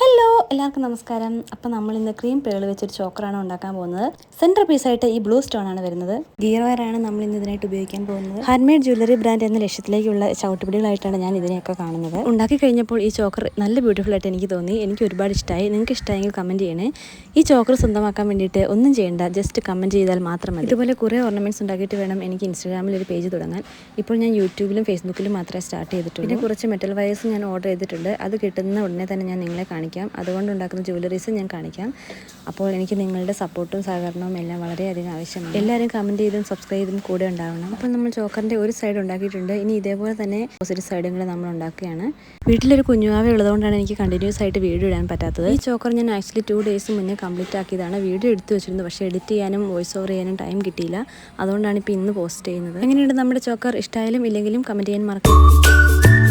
Hello എല്ലാവർക്കും നമസ്കാരം. അപ്പോൾ നമ്മൾ ഇന്ന് ക്രീം പേൾ വെച്ചൊരു ചോക്കറാണ് ഉണ്ടാക്കാൻ പോകുന്നത്. സെൻറ്റർ പീസായിട്ട് ഈ ബ്ലൂ സ്റ്റോൺ ആണ് വരുന്നത്. ഗിയർ വയറാണ് നമ്മൾ ഇന്ന് ഇതിനായിട്ട് ഉപയോഗിക്കാൻ പോകുന്നത്. ഹാൻഡ്മെയ്ഡ് ജ്വല്ലറി ബ്രാൻഡ് എന്ന ലക്ഷ്യത്തിലേക്കുള്ള ചവിട്ടുപിടികളായിട്ടാണ് ഞാൻ ഇതിനെയൊക്കെ കാണുന്നത്. ഉണ്ടാക്കി കഴിഞ്ഞപ്പോൾ ഈ ചോക്കർ നല്ല ബ്യൂട്ടിഫുൾ ആയിട്ട് എനിക്ക് തോന്നി. എനിക്ക് ഒരുപാട് ഇഷ്ടമായി. നിങ്ങൾക്ക് ഇഷ്ടമായെങ്കിൽ കമൻറ്റ് ചെയ്യണേ. ഈ ചോക്കർ സ്വന്തമാക്കാൻ വേണ്ടിയിട്ട് ഒന്നും ചെയ്യേണ്ട, ജസ്റ്റ് കമൻറ്റ് ചെയ്താൽ മാത്രം മതി. ഇതുപോലെ കുറേ ഓർണമെൻറ്റ്സ് ഉണ്ടാക്കിയിട്ട് വേണം എനിക്ക് ഇൻസ്റ്റാഗ്രാമിൽ ഒരു പേജ് തുടങ്ങാൻ. ഇപ്പോൾ ഞാൻ യൂട്യൂബിലും ഫേസ്ബുക്കിലും മാത്രമേ സ്റ്റാർട്ട് ചെയ്തിട്ടുള്ളൂ. പിന്നെ കുറച്ച് മെറ്റൽ വയേഴ്സ് ഞാൻ ഓർഡർ ചെയ്തിട്ടുണ്ട്. അത് കിട്ടുന്ന ഉടനെ തന്നെ ഞാൻ നിങ്ങളെ കാണിക്കാം. അതുകൊണ്ട് ഉണ്ടാക്കുന്ന ജ്വല്ലറീസ് ഞാൻ കാണിക്കാം. അപ്പോൾ എനിക്ക് നിങ്ങളുടെ സപ്പോർട്ടും സഹകരണവും എല്ലാം വളരെയധികം ആവശ്യമാണ്. എല്ലാവരും കമൻറ്റ് ചെയ്തും സബ്സ്ക്രൈബ് ചെയ്തും കൂടെ ഉണ്ടാവണം. അപ്പോൾ നമ്മൾ ചോക്കറിൻ്റെ ഒരു സൈഡ് ഉണ്ടാക്കിയിട്ടുണ്ട്. ഇനി ഇതേപോലെ തന്നെ ഓപ്പോസിറ്റ് സൈഡും കൂടെ നമ്മൾ ഉണ്ടാക്കുകയാണ്. വീട്ടിലൊരു കുഞ്ഞുവാവ ഉള്ളതുകൊണ്ടാണ് എനിക്ക് കണ്ടിന്യൂസ് ആയിട്ട് വീഡിയോ ഇടാൻ പറ്റാത്തത്. ഈ ചോക്കർ ഞാൻ ആക്ച്വലി 2 days മുന്നേ കംപ്ലീറ്റ് ആക്കിയതാണ്. വീഡിയോ എടുത്തു വെച്ചിരുന്നു, പക്ഷേ എഡിറ്റ് ചെയ്യാനും വോയിസ് ഓവർ ചെയ്യാനും ടൈം കിട്ടിയില്ല. അതുകൊണ്ടാണ് ഇപ്പോൾ ഇന്ന് പോസ്റ്റ് ചെയ്യുന്നത്. എങ്ങനെയുണ്ട് നമ്മുടെ ചോക്കർ? ഇഷ്ടമായാലും ഇല്ലെങ്കിലും കമൻറ്റ് ചെയ്യാൻ മറക്കരുത്.